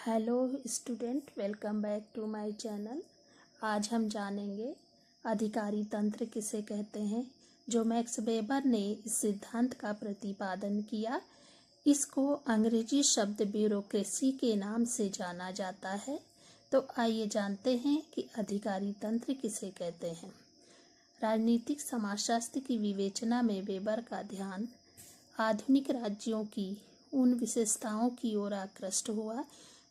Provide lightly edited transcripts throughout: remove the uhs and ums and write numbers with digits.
Hello student, welcome back to my channel. आज हम जानेंगे अधिकारी तंत्र किसे कहते हैं। जो मैक्स वेबर ने इस सिद्धांत का प्रतिपादन किया, इसको अंग्रेजी शब्द ब्यूरोक्रेसी के नाम से जाना जाता है। तो आइए जानते हैं कि अधिकारी तंत्र किसे कहते हैं। राजनीतिक समाजशास्त्र की विवेचना में वेबर का ध्यान आधुनिक राज्यों की उन विशेषताओं की ओर आकृष्ट हुआ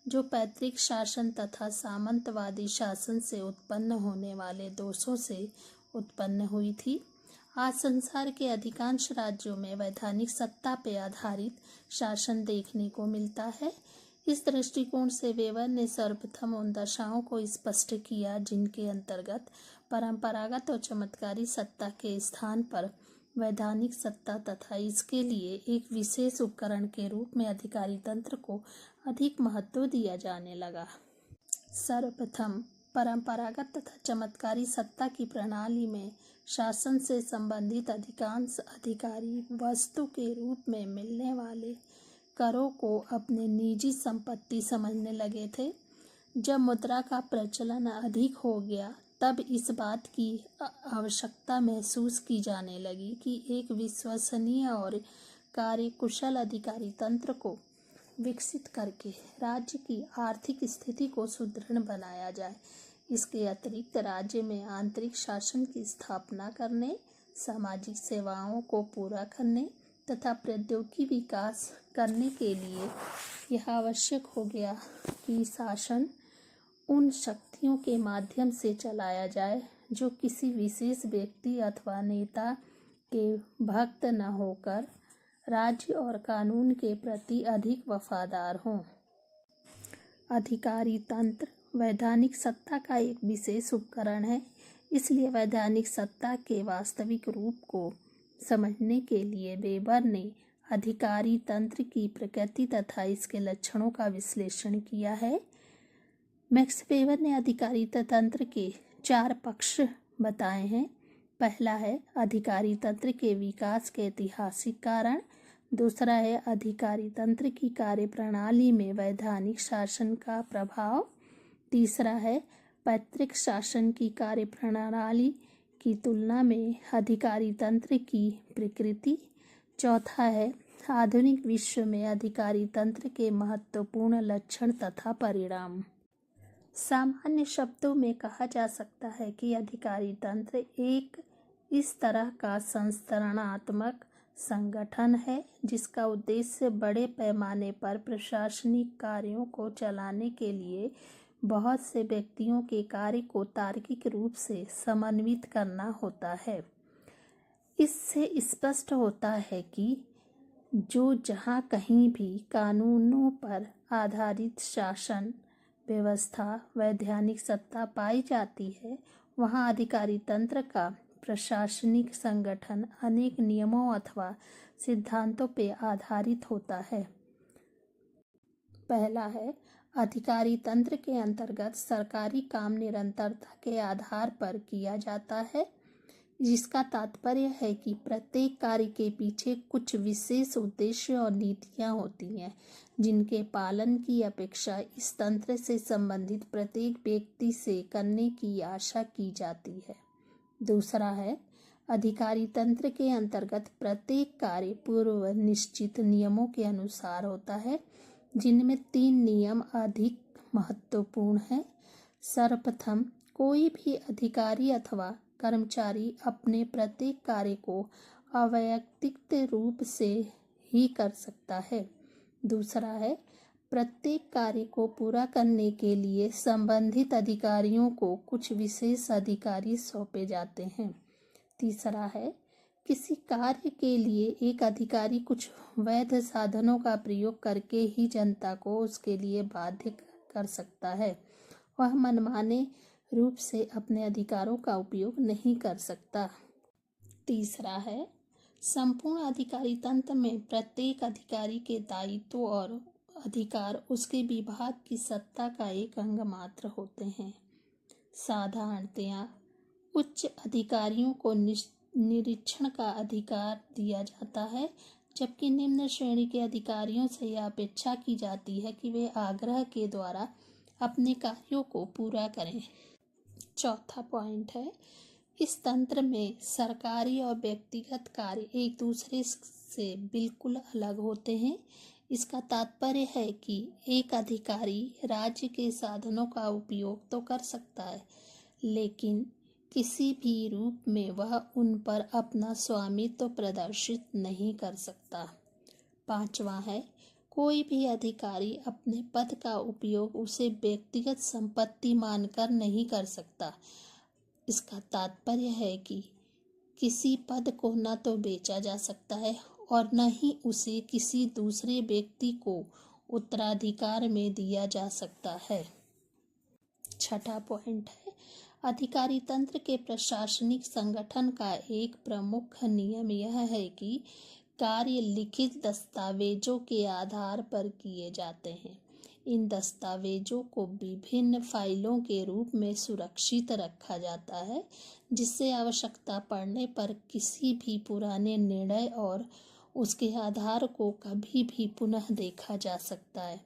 जो पैतृक शासन तथा सामंतवादी शासन से उत्पन्न होने वाले दोषों से उत्पन्न हुई थी। आज संसार के अधिकांश राज्यों में वैधानिक सत्ता पर आधारित शासन देखने को मिलता है। इस दृष्टिकोण से वेबर ने सर्वप्रथम उन दशाओं को स्पष्ट किया जिनके अंतर्गत परंपरागत और चमत्कारी सत्ता के स्थान पर वैधानिक सत्ता तथा इसके लिए एक विशेष उपकरण के रूप में अधिकारी तंत्र को अधिक महत्व दिया जाने लगा। सर्वप्रथम परंपरागत तथा चमत्कारी सत्ता की प्रणाली में शासन से संबंधित अधिकांश अधिकारी वस्तु के रूप में मिलने वाले करों को अपने निजी संपत्ति समझने लगे थे। जब मुद्रा का प्रचलन अधिक हो गया, तब इस बात की आवश्यकता महसूस की जाने लगी कि एक विश्वसनीय और कार्यकुशल अधिकारी तंत्र को विकसित करके राज्य की आर्थिक स्थिति को सुदृढ़ बनाया जाए। इसके अतिरिक्त राज्य में आंतरिक शासन की स्थापना करने, सामाजिक सेवाओं को पूरा करने तथा प्रौद्योगिकी विकास करने के लिए यह आवश्यक हो गया कि शासन उन शक्तियों के माध्यम से चलाया जाए जो किसी विशेष व्यक्ति अथवा नेता के भक्त न होकर राज्य और कानून के प्रति अधिक वफादार हों। अधिकारी तंत्र वैधानिक सत्ता का एक विशेष उपकरण है, इसलिए वैधानिक सत्ता के वास्तविक रूप को समझने के लिए वेबर ने अधिकारी तंत्र की प्रकृति तथा इसके लक्षणों का विश्लेषण किया है। मैक्स वेबर ने अधिकारी तंत्र के 4 पक्ष बताए हैं। पहला है अधिकारी तंत्र के विकास के ऐतिहासिक कारण। दूसरा है अधिकारी तंत्र की कार्यप्रणाली में वैधानिक शासन का प्रभाव। तीसरा है पैतृक शासन की कार्यप्रणाली की तुलना में अधिकारी तंत्र की प्रकृति। चौथा है आधुनिक विश्व में अधिकारी तंत्र के महत्वपूर्ण लक्षण तथा परिणाम। सामान्य शब्दों में कहा जा सकता है कि अधिकारी तंत्र एक इस तरह का संस्थानात्मक संगठन है जिसका उद्देश्य बड़े पैमाने पर प्रशासनिक कार्यों को चलाने के लिए बहुत से व्यक्तियों के कार्य को तार्किक रूप से समन्वित करना होता है। इससे स्पष्ट होता है कि जो जहाँ कहीं भी कानूनों पर आधारित शासन व्यवस्था वैधानिक सत्ता पाई जाती है, वहाँ अधिकारी तंत्र का प्रशासनिक संगठन अनेक नियमों अथवा सिद्धांतों पर आधारित होता है। पहला है अधिकारी तंत्र के अंतर्गत सरकारी काम निरंतरता के आधार पर किया जाता है, जिसका तात्पर्य है कि प्रत्येक कार्य के पीछे कुछ विशेष उद्देश्य और नीतियाँ होती हैं जिनके पालन की अपेक्षा इस तंत्र से संबंधित प्रत्येक व्यक्ति से करने की आशा की जाती है। दूसरा है अधिकारी तंत्र के अंतर्गत प्रत्येक कार्य पूर्व निश्चित नियमों के अनुसार होता है, जिनमें 3 नियम अधिक महत्वपूर्ण हैं। सर्वप्रथम, कोई भी अधिकारी अथवा कर्मचारी अपने प्रत्येक कार्य को अवैयक्तिक रूप से ही कर सकता है। दूसरा है प्रत्येक कार्य को पूरा करने के लिए संबंधित अधिकारियों को कुछ विशेष अधिकारी सौंपे जाते हैं। तीसरा है किसी कार्य के लिए एक अधिकारी कुछ वैध साधनों का प्रयोग करके ही जनता को उसके लिए बाध्य कर सकता है। वह मनमाने रूप से अपने अधिकारों का उपयोग नहीं कर सकता। तीसरा है संपूर्ण अधिकारी तंत्र में प्रत्येक अधिकारी के दायित्व और अधिकार उसके विभाग की सत्ता का एक अंग मात्र होते हैं। साधारणतया उच्च अधिकारियों को निरीक्षण का अधिकार दिया जाता है, जबकि निम्न श्रेणी के अधिकारियों से यह अपेक्षा की जाती है कि वे आग्रह के द्वारा अपने कार्यों को पूरा करें। चौथा पॉइंट है, इस तंत्र में सरकारी और व्यक्तिगत कार्य एक दूसरे से बिल्कुल अलग होते हैं। इसका तात्पर्य है कि एक अधिकारी राज्य के साधनों का उपयोग तो कर सकता है, लेकिन किसी भी रूप में वह उन पर अपना स्वामित्व प्रदर्शित नहीं कर सकता। पांचवा है, कोई भी अधिकारी अपने पद का उपयोग उसे व्यक्तिगत संपत्ति मानकर नहीं कर सकता। इसका तात्पर्य है कि किसी पद को न तो बेचा जा सकता है और न ही उसे किसी दूसरे व्यक्ति को उत्तराधिकार में दिया जा सकता है। छठा पॉइंट है, अधिकारी तंत्र के प्रशासनिक संगठन का एक प्रमुख नियम यह है कि कार्य लिखित दस्तावेजों के आधार पर किए जाते हैं। इन दस्तावेजों को विभिन्न फाइलों के रूप में सुरक्षित रखा जाता है, जिससे आवश्यकता पड़ने पर किसी भी पुराने निर्णय और उसके आधार को कभी भी पुनः देखा जा सकता है।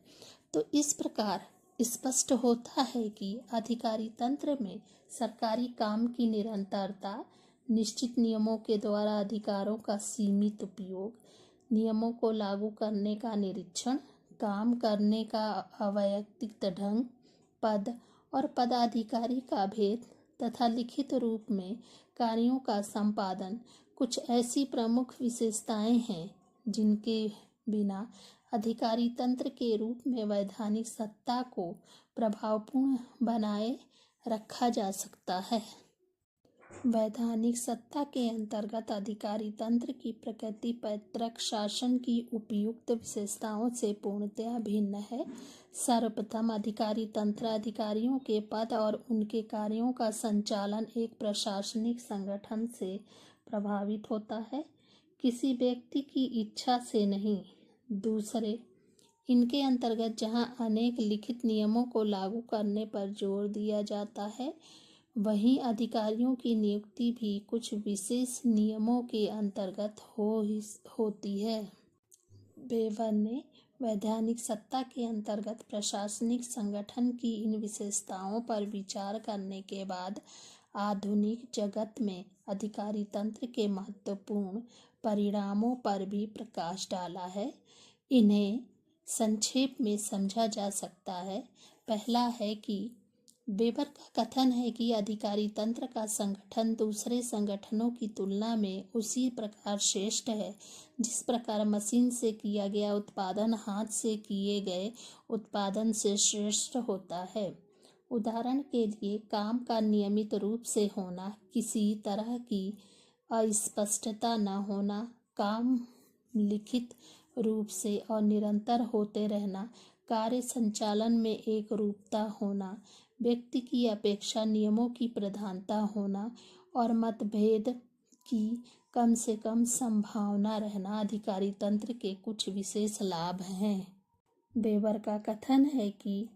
तो इस प्रकार स्पष्ट होता है कि अधिकारी तंत्र में सरकारी काम की निरंतरता, निश्चित नियमों के द्वारा अधिकारों का सीमित उपयोग, नियमों को लागू करने का निरीक्षण, काम करने का अवैयक्तिक ढंग, पद और पदाधिकारी का भेद तथा लिखित रूप में कार्यों का संपादन कुछ ऐसी प्रमुख विशेषताएं हैं जिनके बिना अधिकारी तंत्र के रूप में वैधानिक सत्ता को प्रभावपूर्ण बनाए रखा जा सकता है। वैधानिक सत्ता के अंतर्गत अधिकारी तंत्र की प्रकृति पैतृक शासन की उपयुक्त विशेषताओं से पूर्णतया भिन्न है। सर्वप्रथम, अधिकारी तंत्र अधिकारियों के पद और उनके कार्यों का संचालन एक प्रशासनिक संगठन से प्रभावित होता है, किसी व्यक्ति की इच्छा से नहीं। दूसरे, इनके अंतर्गत जहां अनेक लिखित नियमों को लागू करने पर जोर दिया जाता है, वहीं अधिकारियों की नियुक्ति भी कुछ विशेष नियमों के अंतर्गत होती है। वेबर ने वैधानिक सत्ता के अंतर्गत प्रशासनिक संगठन की इन विशेषताओं पर विचार करने के बाद आधुनिक जगत में अधिकारी तंत्र के महत्वपूर्ण परिणामों पर भी प्रकाश डाला है। इन्हें संक्षेप में समझा जा सकता है। पहला है कि वेबर का कथन है कि अधिकारी तंत्र का संगठन दूसरे संगठनों की तुलना में उसी प्रकार श्रेष्ठ है जिस प्रकार मशीन से किया गया उत्पादन हाथ से किए गए उत्पादन से श्रेष्ठ होता है। उदाहरण के लिए, काम का नियमित रूप से होना, किसी तरह की अस्पष्टता न होना, काम लिखित रूप से और निरंतर होते रहना, कार्य संचालन में एक रूपता होना, व्यक्ति की अपेक्षा नियमों की प्रधानता होना और मतभेद की कम से कम संभावना रहना अधिकारी तंत्र के कुछ विशेष लाभ हैं। वेबर का कथन है कि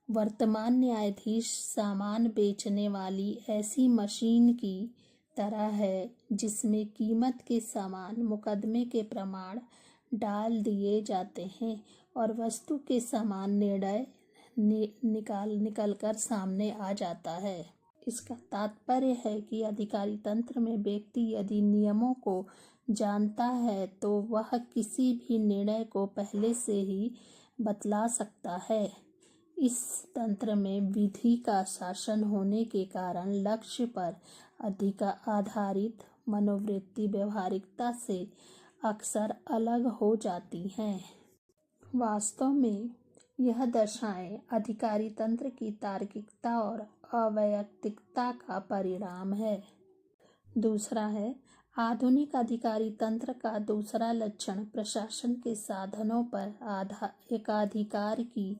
वर्तमान न्यायाधीश सामान बेचने वाली ऐसी मशीन की तरह है जिसमें कीमत के समान मुकदमे के प्रमाण डाल दिए जाते हैं और वस्तु के समान निर्णय निकल कर सामने आ जाता है। इसका तात्पर्य है कि अधिकारी तंत्र में व्यक्ति यदि नियमों को जानता है तो वह किसी भी निर्णय को पहले से ही बतला सकता है। इस तंत्र में विधि का शासन होने के कारण लक्ष्य पर अधिक आधारित मनोवृत्ति व्यवहारिकता से अक्सर अलग हो जाती हैं। वास्तव में यह दशाएं अधिकारी तंत्र की तार्किकता और अवैयक्तिकता का परिणाम है। दूसरा है, आधुनिक अधिकारी तंत्र का दूसरा लक्षण प्रशासन के साधनों पर एकाधिकार की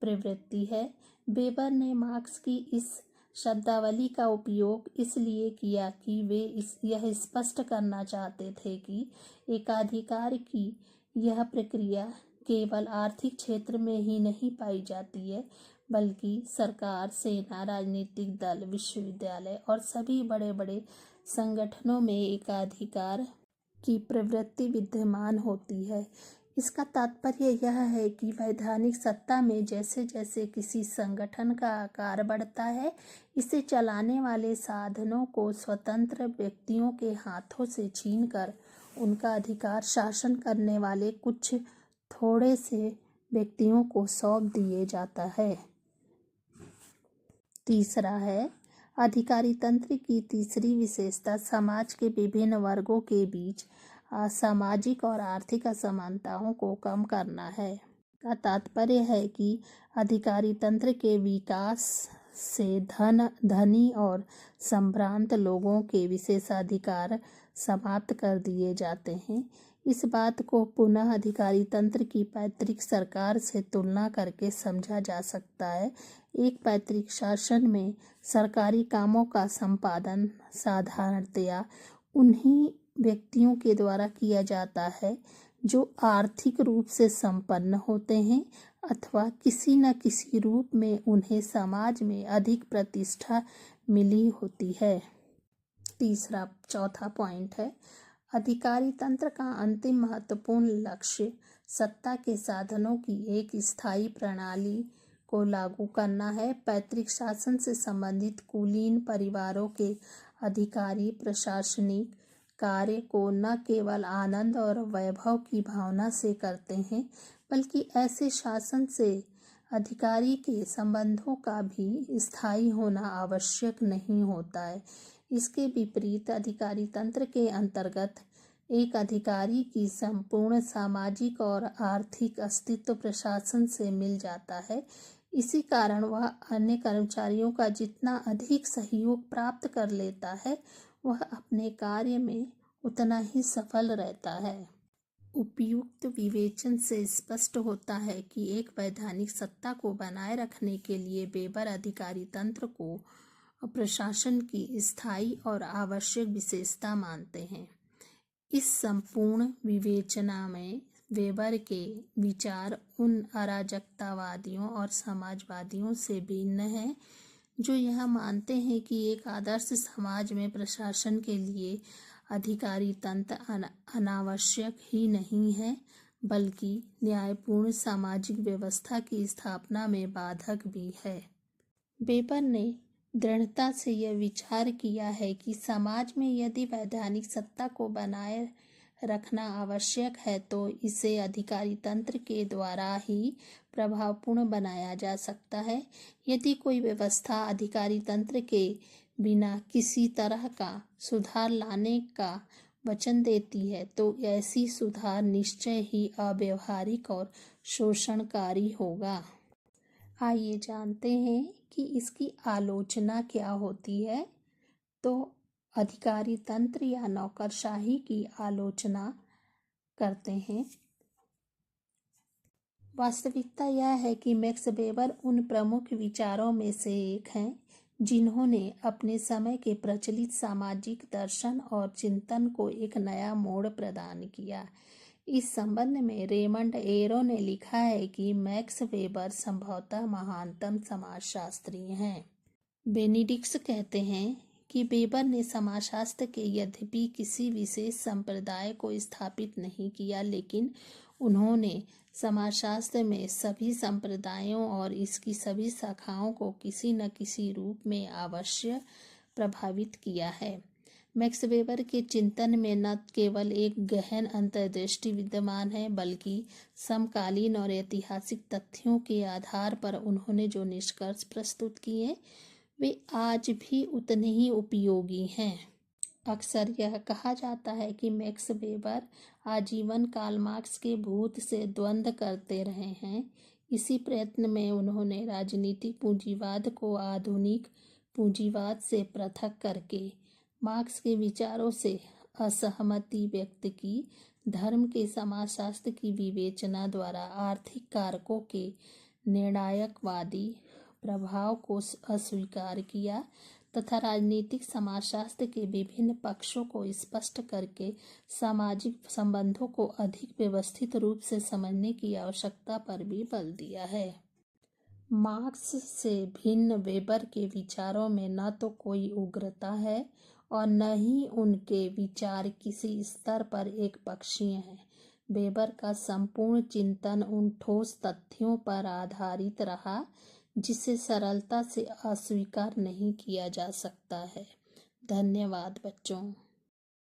प्रवृत्ति है। वेबर ने मार्क्स की इस शब्दावली का उपयोग इसलिए किया कि वे यह स्पष्ट करना चाहते थे कि एकाधिकार की यह प्रक्रिया केवल आर्थिक क्षेत्र में ही नहीं पाई जाती है, बल्कि सरकार, सेना, राजनीतिक दल, विश्वविद्यालय और सभी बड़े बड़े संगठनों में एकाधिकार की प्रवृत्ति विद्यमान होती है। इसका तात्पर्य यह है कि वैधानिक सत्ता में जैसे जैसे किसी संगठन का आकार बढ़ता है, इसे चलाने वाले साधनों को स्वतंत्र व्यक्तियों के हाथों से छीनकर उनका अधिकार शासन करने वाले कुछ थोड़े से व्यक्तियों को सौंप दिए जाता है। तीसरा है, अधिकारी तंत्र की तीसरी विशेषता समाज के विभिन्न वर्गों के बीच सामाजिक और आर्थिक असमानताओं को कम करना है। का तात्पर्य है कि अधिकारी तंत्र के विकास से धनी और संभ्रांत लोगों के विशेषाधिकार समाप्त कर दिए जाते हैं। इस बात को पुनः अधिकारी तंत्र की पैतृक सरकार से तुलना करके समझा जा सकता है। एक पैतृक शासन में सरकारी कामों का संपादन साधारणतया उन्हीं व्यक्तियों के द्वारा किया जाता है जो आर्थिक रूप से संपन्न होते हैं अथवा किसी न किसी रूप में उन्हें समाज में अधिक प्रतिष्ठा मिली होती है। चौथा पॉइंट है, अधिकारी तंत्र का अंतिम महत्वपूर्ण लक्ष्य सत्ता के साधनों की एक स्थायी प्रणाली को लागू करना है। पैतृक शासन से संबंधित कुलीन परिवारों के अधिकारी प्रशासनिक कार्य को न केवल आनंद और वैभव की भावना से करते हैं, बल्कि ऐसे शासन से अधिकारी के संबंधों का भी स्थायी होना आवश्यक नहीं होता है। इसके विपरीत अधिकारी तंत्र के अंतर्गत एक अधिकारी की संपूर्ण सामाजिक और आर्थिक अस्तित्व प्रशासन से मिल जाता है। इसी कारण वह अन्य कर्मचारियों का जितना अधिक सहयोग प्राप्त कर लेता है, वह अपने कार्य में उतना ही सफल रहता है। उपयुक्त विवेचन से स्पष्ट होता है कि एक वैधानिक सत्ता को बनाए रखने के लिए वेबर अधिकारी तंत्र को प्रशासन की स्थायी और आवश्यक विशेषता मानते हैं। इस संपूर्ण विवेचना में वेबर के विचार उन अराजकतावादियों और समाजवादियों से भिन्न हैं जो यह मानते हैं कि एक आदर्श समाज में प्रशासन के लिए अधिकारी तंत्र अनावश्यक ही नहीं है, बल्कि न्यायपूर्ण सामाजिक व्यवस्था की स्थापना में बाधक भी है। वेबर ने दृढ़ता से यह विचार किया है कि समाज में यदि वैधानिक सत्ता को बनाए रखना आवश्यक है तो इसे अधिकारी तंत्र के द्वारा ही प्रभावपूर्ण बनाया जा सकता है। यदि कोई व्यवस्था अधिकारी तंत्र के बिना किसी तरह का सुधार लाने का वचन देती है तो ऐसी सुधार निश्चय ही अव्यावहारिक और शोषणकारी होगा। आइए जानते हैं कि इसकी आलोचना क्या होती है। तो अधिकारी तंत्र या नौकरशाही की आलोचना करते हैं। वास्तविकता यह है कि मैक्स वेबर उन प्रमुख विचारों में से एक हैं जिन्होंने अपने समय के प्रचलित सामाजिक दर्शन और चिंतन को एक नया मोड़ प्रदान किया। इस संबंध में रेमंड एरो ने लिखा है कि मैक्स वेबर संभवतः महानतम समाजशास्त्री हैं। बेनेडिक्ट्स कहते हैं कि वेबर ने समाजशास्त्र के यद्यपि किसी विशेष संप्रदाय को स्थापित नहीं किया, लेकिन उन्होंने समाजशास्त्र में सभी संप्रदायों और इसकी सभी शाखाओं को किसी न किसी रूप में अवश्य प्रभावित किया है। मैक्स वेबर के चिंतन में न केवल एक गहन अंतर्दृष्टि विद्यमान है, बल्कि समकालीन और ऐतिहासिक तथ्यों के आधार पर उन्होंने जो निष्कर्ष प्रस्तुत किए वे आज भी उतने ही उपयोगी हैं। अक्सर यह कहा जाता है कि मैक्स वेबर आजीवन कार्ल मार्क्स के भूत से द्वंद्व करते रहे हैं। इसी प्रयत्न में उन्होंने राजनीतिक पूंजीवाद को आधुनिक पूंजीवाद से पृथक करके मार्क्स के विचारों से असहमति व्यक्त की। धर्म के समाजशास्त्र की विवेचना द्वारा आर्थिक कारकों के निर्णायकवादी प्रभाव को अस्वीकार किया तथा राजनीतिक समाजशास्त्र के विभिन्न पक्षों को स्पष्ट करके सामाजिक संबंधों को अधिक व्यवस्थित रूप से समझने की आवश्यकता पर भी बल दिया है। मार्क्स से भिन्न वेबर के विचारों में न तो कोई उग्रता है और न ही उनके विचार किसी स्तर पर एकपक्षीय हैं। वेबर का संपूर्ण चिंतन उन ठोस तथ्यों पर आधारित रहा जिसे सरलता से अस्वीकार नहीं किया जा सकता है। धन्यवाद बच्चों।